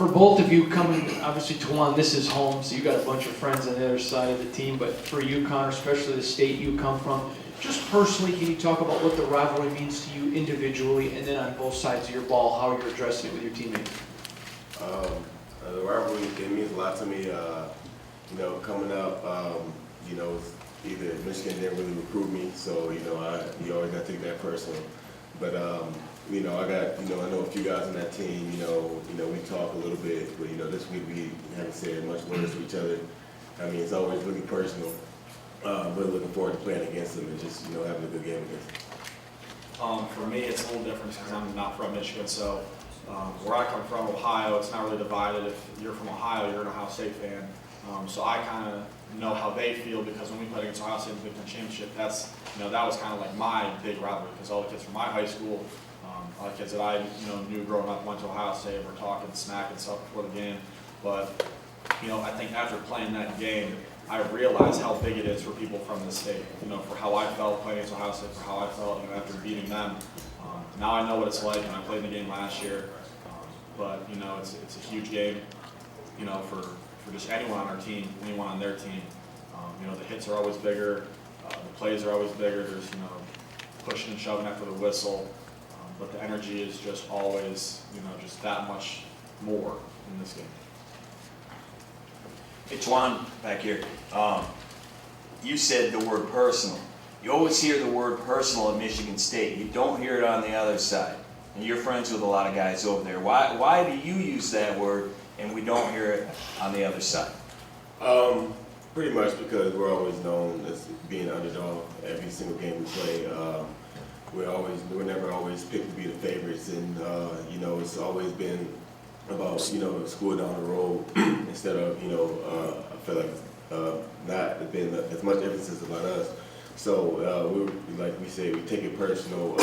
For both of you coming, obviously Taiwan, this is home, so you got a bunch of friends on the other side of the team, but for you, Connor, especially the state you come from, just personally, can you talk about what the rivalry means to you individually, and then on both sides of your ball, how you're addressing it with your teammates? The rivalry, it means a lot to me. Coming up, it's either Michigan didn't really recruit me, so, you always got to take that personal. But, I know a few guys on that team, we talk a little bit, but, this week we haven't said much words to each other. I mean, it's always really personal. Really looking forward to playing against them and just, having a good game against them. For me, it's a little different because I'm not from Michigan, so where I come from, Ohio, it's not really divided. If you're from Ohio, you're an Ohio State fan. So I kind of know how they feel because when we played against Ohio State in the Big Ten Championship, that was kind of like my big rivalry because all the kids from my high school, all the kids that I knew growing up went to Ohio State, were talking smack and stuff before the game. But I think after playing that game, I realized how big it is for people from the state. For how I felt playing against Ohio State, for how I felt after beating them. Now I know what it's like, and I played in the game last year. But it's a huge game. For just anyone on our team, anyone on their team. The hits are always bigger, the plays are always bigger. There's pushing and shoving after the whistle, but the energy is just always just that much more in this game. Hey, Twan, back here. You said the word personal. You always hear the word personal at Michigan State. You don't hear it on the other side. And you're friends with a lot of guys over there. Why do you use that word and we don't hear it on the other side? Pretty much because we're always known as being an underdog. Every single game we play, we're never always picked to be the favorites, and it's always been about school down the road instead of I feel like not been as much emphasis about us. So like we say, we take it personal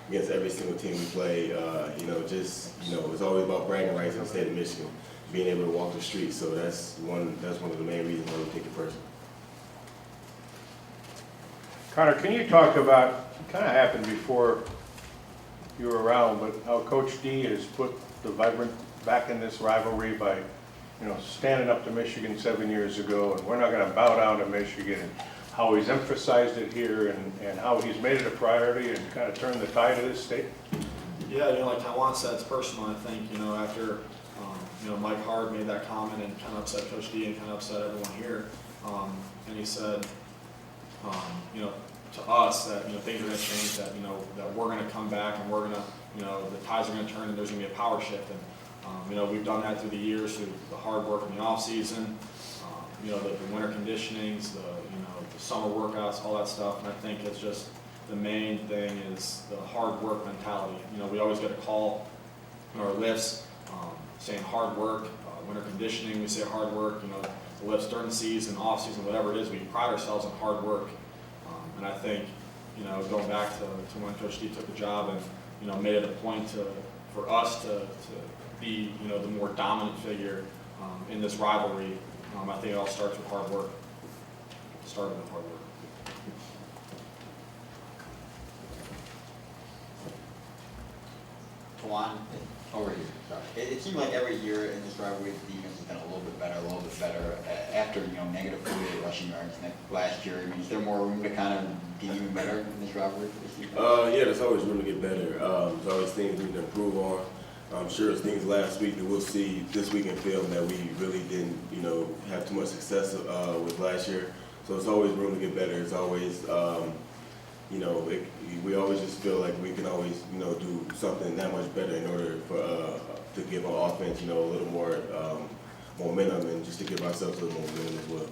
against every single team we play. It's always about bragging rights in the state of Michigan, being able to walk the streets. So that's one of the main reasons why we take it personal. Connor, can you talk about, it kind of happened before you were around, but how Coach D has put the vibrant back in this rivalry by, standing up to Michigan 7 years ago, and we're not going to bow down to Michigan, and how he's emphasized it here, and how he's made it a priority and kind of turned the tide of this state? Yeah, like Taiwan said, it's personal. I think after Mike Hard made that comment and kind of upset Coach D and kind of upset everyone here, and he said, to us that things are going to change, that that we're going to come back and we're going to the tides are going to turn and there's going to be a power shift. And we've done that through the years, through the hard work in the off season, the winter conditionings, the summer workouts, all that stuff. And I think it's just the main thing is the hard work mentality. We always get a call in our lifts saying hard work, winter conditioning, we say hard work, the lifts during the season, off season, whatever it is, we pride ourselves on hard work. And I think, going back to when Coach D took the job and, made it a point for us to be, the more dominant figure in this rivalry, I think it all starts with hard work. Started with hard work. Taiwan, over here. Sorry. It seemed like every year in this rivalry, the defense has been a little bit better. After negative 48 rushing yards last year. I mean, is there more room to kind of get even better in this rivalry for this season? Yeah, there's always room to get better. There's always things we can improve on. I'm sure there's things last week that we'll see this week in film that we really didn't, have too much success with last year. So it's always room to get better. It's always, we always just feel like we can always, do something that much better in order for to give our offense, a little more momentum and just to give ourselves a little momentum as well.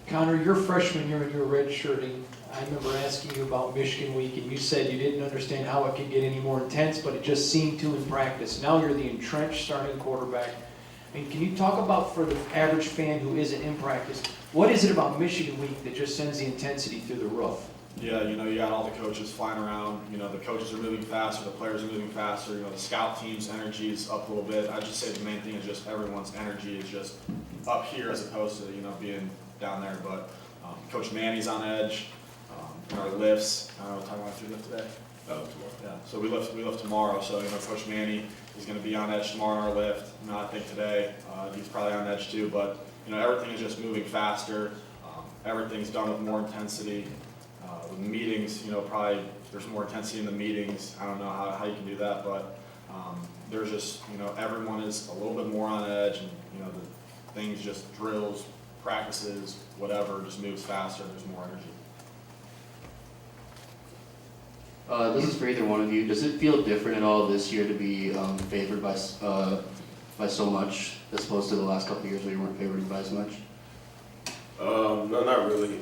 Connor, your freshman year when you were redshirting, I remember asking you about Michigan Week, and you said you didn't understand how it could get any more intense, but it just seemed to in practice. Now you're the entrenched starting quarterback. I mean, can you talk about, for the average fan who isn't in practice, what is it about Michigan Week that just sends the intensity through the roof? Yeah, you got all the coaches flying around. The coaches are moving faster, the players are moving faster. The scout team's energy is up a little bit. I just say the main thing is just everyone's energy is just up here as opposed to being down there. But Coach Manny's on edge. In our lifts, I don't know what time I went through lift today. Tomorrow. Yeah, so we lift tomorrow, so, Coach Manny is gonna be on edge tomorrow on our lift. I think today, he's probably on edge too, but, everything is just moving faster. Everything's done with more intensity. With meetings, probably there's more intensity in the meetings. I don't know how you can do that, but, there's just, everyone is a little bit more on edge, and, the things just drills, practices, whatever, just moves faster, there's more energy. This is for either one of you. Does it feel different at all this year to be favored by so much, as opposed to the last couple of years where you weren't favored by as much? No, not really.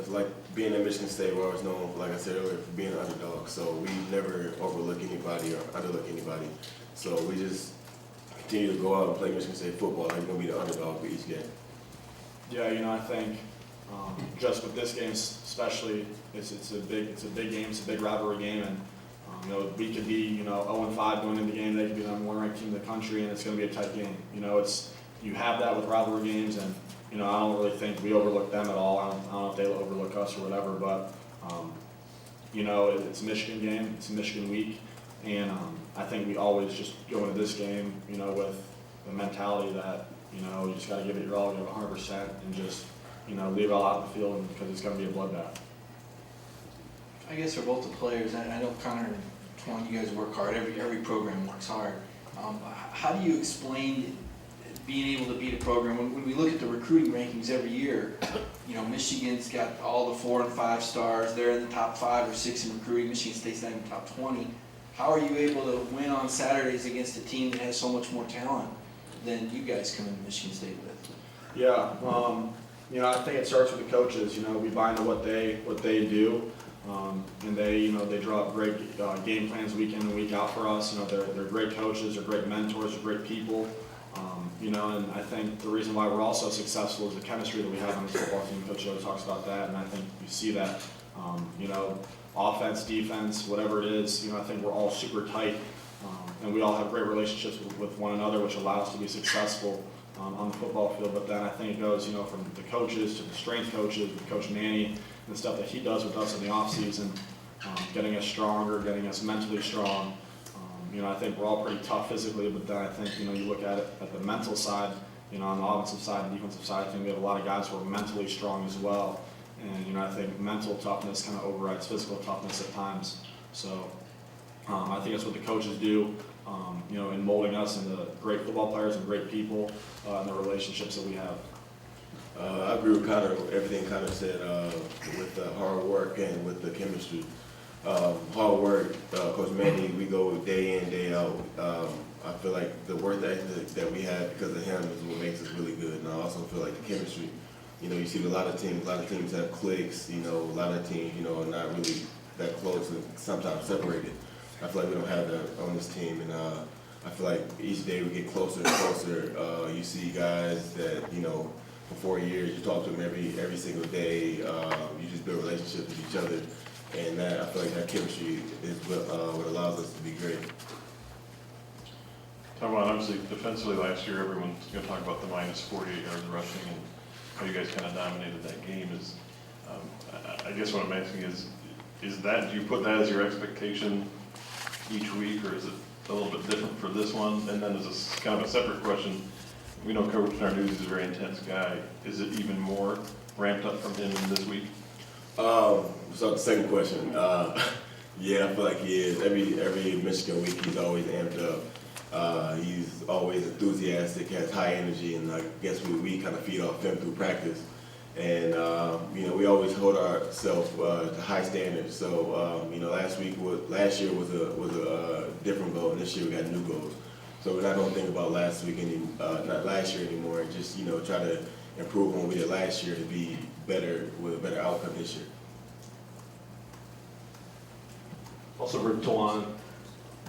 Like being at Michigan State, we're always known, like I said earlier, for being an underdog. So we never overlook anybody or underlook anybody. So we just continue to go out and play Michigan State football like we're gonna be the underdog for each game. Yeah, I think just with this game especially, it's a big game, it's a big rivalry game, and we could be 0-5 going into the game. They could be the number one ranked team in the country, and it's going to be a tight game. You have that with rivalry games, and I don't really think we overlook them at all. I don't know if they overlook us or whatever, but it's a Michigan game, it's a Michigan week, and I think we always just go into this game, with the mentality that you just got to give it your all, give 100%, and just leave it all out in the field, because it's going to be a bloodbath. I guess for both the players, I know Connor and Twan, you guys work hard. Every program works hard. How do you explain being able to beat a program when we look at the recruiting rankings every year? Michigan's got all the 4 and 5 stars. They're in the top 5 or 6 in recruiting. Michigan State's not even top 20. How are you able to win on Saturdays against a team that has so much more talent than you guys come into Michigan State with? Yeah, I think it starts with the coaches. We buy into what they do, and they draw up great game plans week in and week out for us. They're great coaches, they're great mentors, they're great people. And I think the reason why we're all so successful is the chemistry that we have on this football team. Coach Joe talks about that, and I think you see that. Offense, defense, whatever it is, I think we're all super tight, and we all have great relationships with one another, which allow us to be successful on the football field. But then I think it goes, from the coaches to the strength coaches, with Coach Manny, and the stuff that he does with us in the off season, getting us stronger, getting us mentally strong. I think we're all pretty tough physically, but then I think, you look at it at the mental side, on the offensive side and defensive side, I think we have a lot of guys who are mentally strong as well. And, I think mental toughness kind of overrides physical toughness at times. So I think that's what the coaches do, in molding us into great football players and great people, and the relationships that we have. I agree with Connor, everything Connor said, with the hard work and with the chemistry. Hard work, Coach Manny, we go day in, day out. I feel like the work ethic that we have because of him is what makes us really good. And I also feel like the chemistry, you see a lot of teams have cliques, a lot of teams, are not really that close and sometimes separated. I feel like we don't have that on this team, and I feel like each day we get closer and closer. You see guys that, for 4 years, you talk to them every single day. You just build relationships with each other. And that, I feel like that chemistry is what allows us to be great. Taiwan, obviously, defensively last year, everyone's going to talk about the minus 48 yards rushing and how you guys kind of dominated that game. I guess what I'm asking is that, do you put that as your expectation each week, or is it a little bit different for this one? And then as a kind of a separate question, we know Coach Narduzzi is a very intense guy. Is it even more ramped up from him this week? So the second question, yeah, I feel like he is. Every Michigan week, he's always amped up. He's always enthusiastic, has high energy, and I guess we kind of feed off him through practice. And we always hold ourselves to high standards. So last year was a different goal, and this year we got new goals. So we're not going to think about not last year anymore, and just try to improve on what we did last year to be better with a better outcome this year. Also for Tawan,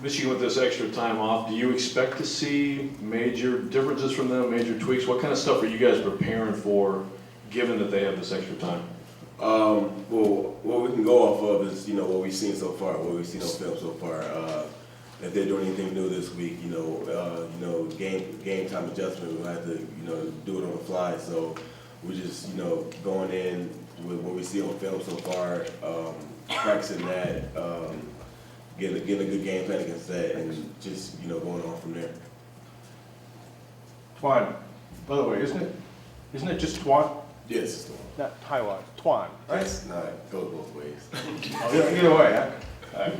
Michigan with this extra time off, do you expect to see major differences from them, major tweaks? What kind of stuff are you guys preparing for, given that they have this extra time? Well, what we can go off of is, what we've seen so far, what we've seen on film so far. If they're doing anything new this week, game time adjustment, we'll have to, do it on the fly. So we're just, going in with what we see on film so far. practicing that, getting a good game plan against that, and just going on from there. Twan, by the way, isn't it just Twan? Yes, it's the one. Not Taiwan, Twan, right? That's not goes both ways. Either way, huh?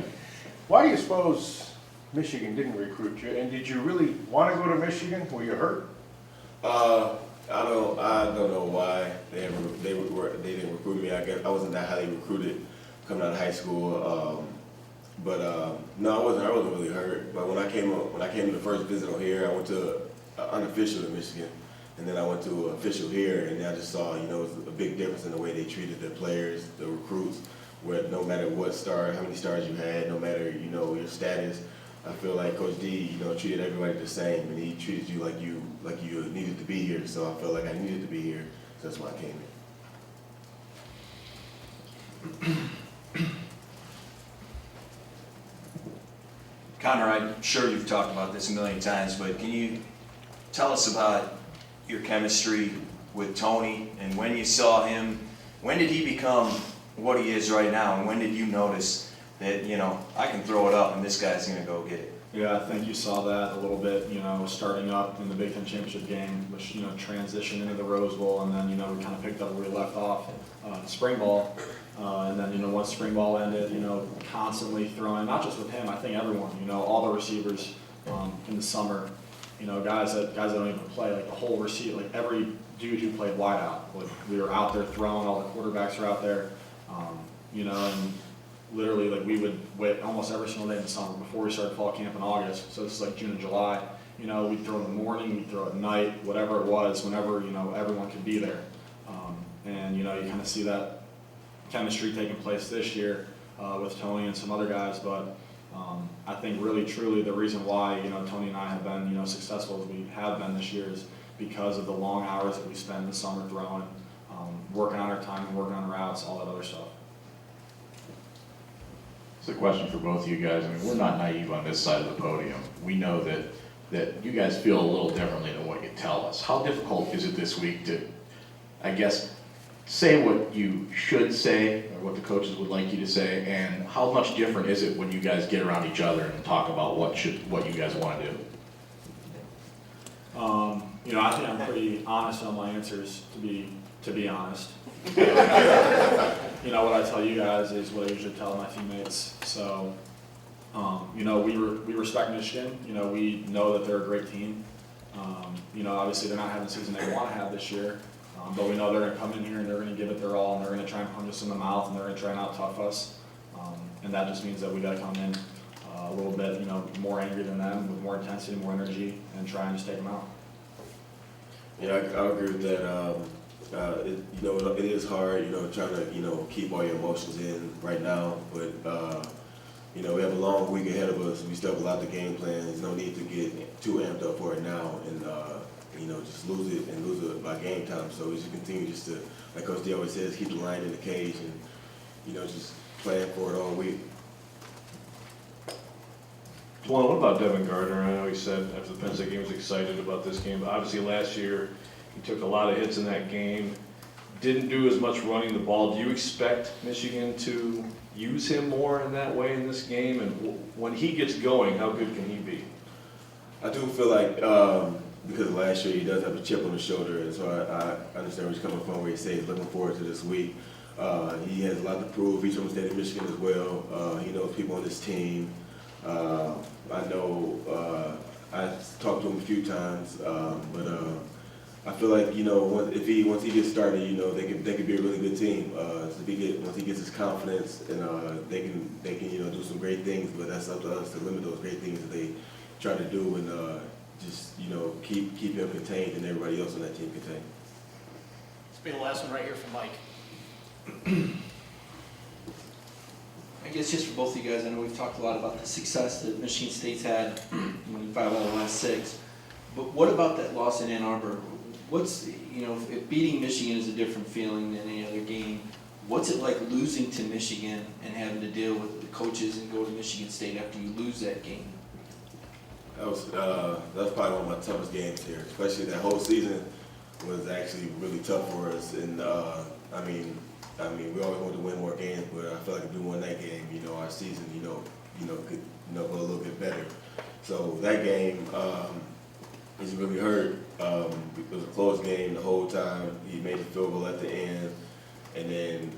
Why do you suppose Michigan didn't recruit you? And did you really want to go to Michigan? Were you hurt? I don't know why they didn't recruit me. I guess I wasn't that highly recruited coming out of high school. No, I wasn't really hurt. But when I came to the first visit on here, I went to unofficial in Michigan, and then I went to official here, and I just saw it was a big difference in the way they treated their players, the recruits. Where no matter how many stars you had, no matter your status, I feel like Coach D treated everybody the same, and he treated you like you needed to be here. So I felt like I needed to be here, so that's why I came here. Connor, I'm sure you've talked about this a million times, but can you tell us about your chemistry with Tony, and when you saw him, when did he become what he is right now, and when did you notice that, I can throw it up and this guy's gonna go get it? Yeah, I think you saw that a little bit, starting up in the Big Ten Championship game, which, transitioned into the Rose Bowl, and then, we kind of picked up where we left off in spring ball. And then, once spring ball ended, constantly throwing, not just with him, I think everyone, all the receivers in the summer, guys that don't even play, like the whole receiver, like every dude who played wideout, like we were out there throwing, all the quarterbacks are out there, and literally, like, we would wait almost every single day in the summer before we started fall camp in August. So this is like June and July. We'd throw in the morning, we'd throw at night, whatever it was, whenever, everyone could be there. And, you kind of see that chemistry taking place this year with Tony and some other guys. But I think really, truly, the reason why, Tony and I have been, successful as we have been this year is because of the long hours that we spend in the summer throwing, working on our time and working on routes, all that other stuff. It's a question for both of you guys. I mean, we're not naive on this side of the podium. We know that you guys feel a little differently than what you tell us. How difficult is it this week to, I guess, say what you should say or what the coaches would like you to say, and how much different is it when you guys get around each other and talk about what you guys want to do? I think I'm pretty honest on my answers, to be honest. What I tell you guys is what I usually tell my teammates. So, we respect Michigan. We know that they're a great team. Obviously they're not having the season they want to have this year, but we know they're going to come in here and they're going to give it their all, and they're going to try and punch us in the mouth, and they're going to try and out-tough us. And that just means that we got to come in a little bit, more angry than them, with more intensity, more energy, and try and just take them out. Yeah, I agree with that. It is hard, trying to, keep all your emotions in right now. But, we have a long week ahead of us. We still have a lot of game plans. There's no need to get too amped up for it now and, just lose it by game time. So we should continue just to, like Coach D always says, keep the line in the cage and, just plan for it all week. Well, what about Devin Gardner? I know he said after the Penn State game he was excited about this game, but obviously last year he took a lot of hits in that game, didn't do as much running the ball. Do you expect Michigan to use him more in that way in this game? And when he gets going, how good can he be? I do feel like because last year he does have a chip on his shoulder, and so I understand where he's coming from, where he says he's looking forward to this week. He has a lot to prove. He's from the state of Michigan as well. He knows people on this team. I know I talked to him a few times, but I feel like once he gets started, they could be a really good team. Once he gets his confidence, and they can do some great things. But that's up to us to limit those great things that they try to do, and just keep him contained and everybody else on that team contained. Let's be the last one right here from Mike. I guess just for both of you guys, I know we've talked a lot about the success that Michigan State's had when you 5 out of the last 6. But what about that loss in Ann Arbor? If beating Michigan is a different feeling than any other game, what's it like losing to Michigan and having to deal with the coaches and go to Michigan State after you lose that game? That was probably one of my toughest games here, especially that whole season was actually really tough for us. And I mean, we always want to win more games, but I feel like if we won that game, our season, could, go a little bit better. So that game, is really hurt. It was a close game the whole time. He made the field goal at the end, and then,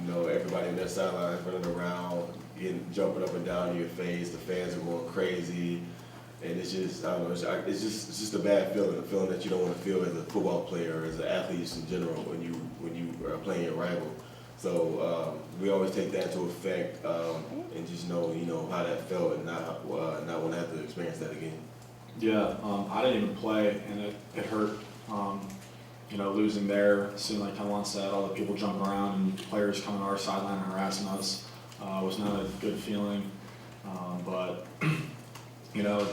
everybody on that sideline running around, jumping up and down in your face. The fans are going crazy. And it's just, I don't know, it's just a bad feeling, a feeling that you don't want to feel as a football player, as an athlete in general, when you are playing your rival. So we always take that into effect and just know how that felt, and not want to have to experience that again. Yeah, I didn't even play, and it hurt. Losing there, seeing like Taiwan said, all the people jumping around and players coming to our sideline and harassing us was not a good feeling. But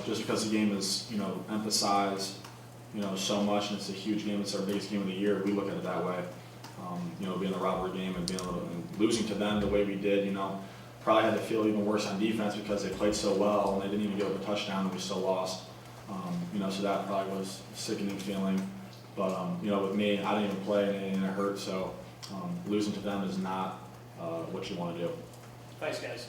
just because the game is emphasized so much, and it's a huge game, it's our biggest game of the year, we look at it that way. Being a rivalry game and and losing to them the way we did, probably had to feel even worse on defense because they played so well and they didn't even give up a touchdown and we still lost. So that probably was a sickening feeling. But with me, I didn't even play and it hurt. So losing to them is not what you want to do. Thanks, guys.